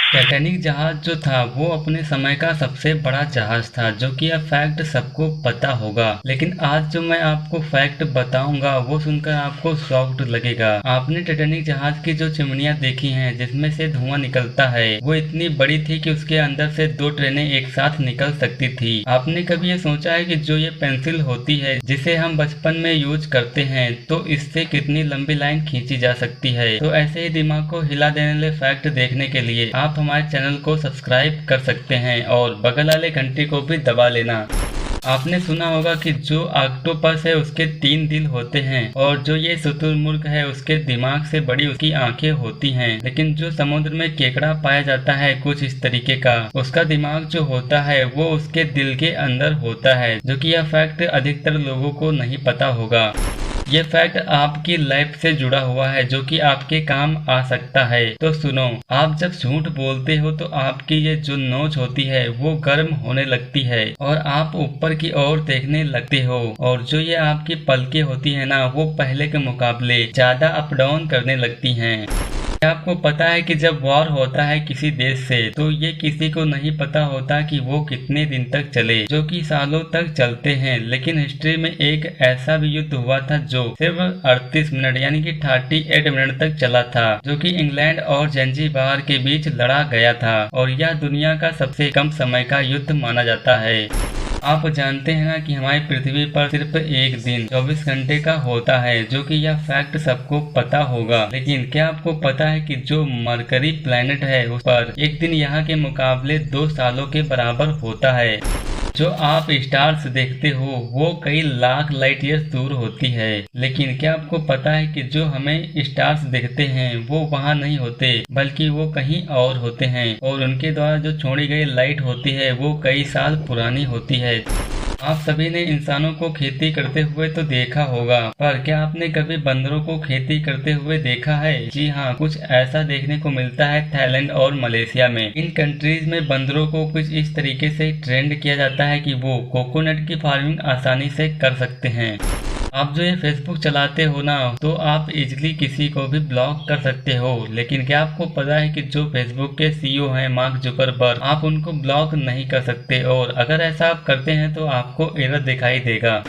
Titanic जहाज जो था वो अपने समय का सबसे बड़ा जहाज था, जो कि यह फैक्ट सबको पता होगा। लेकिन आज जो मैं आपको फैक्ट बताऊंगा वो सुनकर आपको शॉक्ड लगेगा। आपने टाइटैनिक जहाज की जो चिमनियां देखी हैं जिसमें से धुआं निकलता है, वो इतनी बड़ी थी कि उसके अंदर से 2 ट्रेनें एक साथ निकल सकती थी। आपने कभी ये सोचा है कि जो ये पेंसिल होती है जिसे हम बचपन में यूज करते हैं, तो इससे कितनी लंबी लाइन खींची जा सकती है। तो ऐसे ही दिमाग को हिला देने वाले फैक्ट देखने के लिए आप हमारे चैनल को सब्सक्राइब कर सकते हैं और बगल वाले घंटी को भी दबा लेना। आपने सुना होगा कि जो ऑक्टोपस है उसके 3 दिल होते हैं और जो ये शुतुरमुर्ग है उसके दिमाग से बड़ी उसकी आंखें होती हैं। लेकिन जो समुद्र में केकड़ा पाया जाता है कुछ इस तरीके का, उसका दिमाग जो होता है वो उसके दिल के अंदर होता है, जो कि यह फैक्ट अधिकतर लोगों को नहीं पता होगा। ये फैक्ट आपकी लाइफ से जुड़ा हुआ है जो कि आपके काम आ सकता है। तो सुनो, आप जब झूठ बोलते हो तो आपकी ये जो नोच होती है वो गर्म होने लगती है और आप ऊपर की ओर देखने लगते हो, और जो ये आपकी पलकें होती है ना वो पहले के मुकाबले ज्यादा अप डाउन करने लगती हैं। क्या आपको पता है कि जब वॉर होता है किसी देश से तो ये किसी को नहीं पता होता कि वो कितने दिन तक चले, जो कि सालों तक चलते हैं। लेकिन हिस्ट्री में एक ऐसा भी युद्ध हुआ था जो सिर्फ 38 मिनट यानी कि 38 मिनट तक चला था, जो कि इंग्लैंड और जंजीबार के बीच लड़ा गया था, और यह दुनिया का सबसे कम समय का युद्ध माना जाता है। आप जानते हैं ना कि हमारी पृथ्वी पर सिर्फ एक दिन 24 घंटे का होता है, जो कि यह फैक्ट सबको पता होगा। लेकिन क्या आपको पता है कि जो मरकरी प्लेनेट है उस पर एक दिन यहाँ के मुकाबले 2 सालों के बराबर होता है। जो आप स्टार्स देखते हो वो कई लाख लाइट ईयर्स दूर होती है। लेकिन क्या आपको पता है कि जो हमें स्टार्स दिखते हैं वो वहाँ नहीं होते, बल्कि वो कहीं और होते हैं, और उनके द्वारा जो छोड़ी गई लाइट होती है वो कई साल पुरानी होती है। आप सभी ने इंसानों को खेती करते हुए तो देखा होगा, पर क्या आपने कभी बंदरों को खेती करते हुए देखा है? जी हाँ, कुछ ऐसा देखने को मिलता है थाईलैंड और मलेशिया में। इन कंट्रीज में बंदरों को कुछ इस तरीके से ट्रेंड किया जाता है कि वो कोकोनट की फार्मिंग आसानी से कर सकते हैं। आप जो ये फेसबुक चलाते हो ना, तो आप इजिली किसी को भी ब्लॉक कर सकते हो। लेकिन क्या आपको पता है कि जो फेसबुक के सीईओ हैं मार्क जुकरबर्ग, आप उनको ब्लॉक नहीं कर सकते, और अगर ऐसा आप करते हैं तो आपको एरर दिखाई देगा।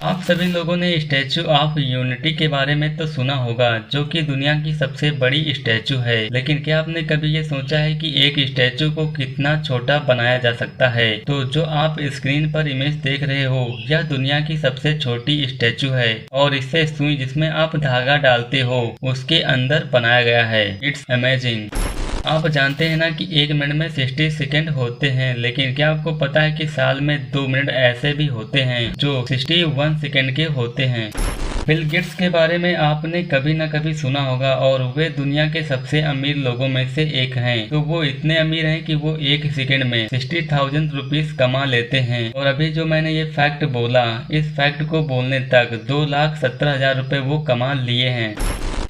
आप सभी लोगों ने स्टैचू ऑफ यूनिटी के बारे में तो सुना होगा, जो कि दुनिया की सबसे बड़ी स्टैचू है। लेकिन क्या आपने कभी ये सोचा है कि एक स्टैचू को कितना छोटा बनाया जा सकता है? तो जो आप स्क्रीन पर इमेज देख रहे हो यह दुनिया की सबसे छोटी स्टैचू है, और इससे सुई जिसमें आप धागा डालते हो उसके अंदर बनाया गया है। It's amazing. आप जानते हैं ना कि 1 मिनट में 60 सेकेंड होते हैं, लेकिन क्या आपको पता है कि साल में 2 मिनट ऐसे भी होते हैं जो 61 सेकेंड के होते हैं। बिल गेट्स के बारे में आपने कभी ना कभी सुना होगा, और वे दुनिया के सबसे अमीर लोगों में से एक हैं। तो वो इतने अमीर हैं कि वो 1 सेकेंड में 60,000 रुपीज कमा लेते हैं। और अभी जो मैंने ये फैक्ट बोला, इस फैक्ट को बोलने तक 2,17,000 रुपए वो कमा लिए हैं।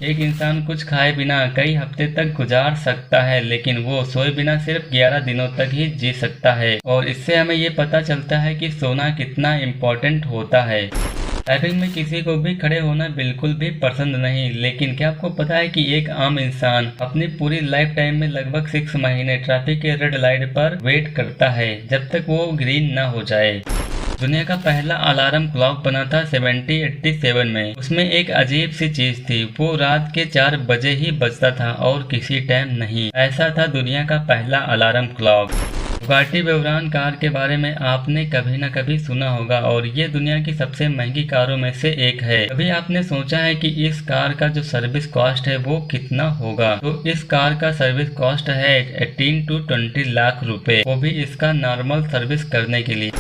एक इंसान कुछ खाए बिना कई हफ्ते तक गुजार सकता है, लेकिन वो सोए बिना सिर्फ 11 दिनों तक ही जी सकता है। और इससे हमें ये पता चलता है कि सोना कितना इम्पोर्टेंट होता है। टाइपिंग में किसी को भी खड़े होना बिल्कुल भी पसंद नहीं, लेकिन क्या आपको पता है कि एक आम इंसान अपनी पूरी लाइफ टाइम में लगभग 6 महीने ट्रैफिक के रेड लाइट पर वेट करता है जब तक वो ग्रीन ना हो जाए। दुनिया का पहला अलार्म क्लॉक बना था 1787 में। उसमें एक अजीब सी चीज थी, वो रात के 4 बजे ही बजता था और किसी टाइम नहीं। ऐसा था दुनिया का पहला अलार्म क्लॉक। बुगाटी वेवरॉन कार के बारे में आपने कभी न कभी सुना होगा, और ये दुनिया की सबसे महंगी कारों में से एक है। कभी आपने सोचा है कि इस कार का जो सर्विस कॉस्ट है वो कितना होगा? तो इस कार का सर्विस कॉस्ट है 18 to 20 लाख रुपए, वो भी इसका नॉर्मल सर्विस करने के लिए।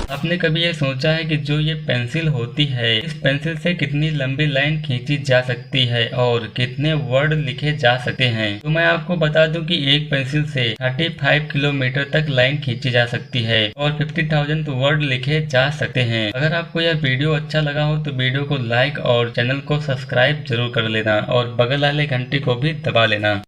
आपने कभी ये सोचा है कि जो ये पेंसिल होती है, इस पेंसिल से कितनी लंबी लाइन खींची जा सकती है और कितने वर्ड लिखे जा सकते हैं? तो मैं आपको बता दूं कि एक पेंसिल से 35 किलोमीटर तक लाइन खींची जा सकती है और 50,000 वर्ड लिखे जा सकते हैं। अगर आपको यह वीडियो अच्छा लगा हो तो वीडियो को लाइक और चैनल को सब्सक्राइब जरूर कर लेना, और बगल वाले घंटी को भी दबा लेना।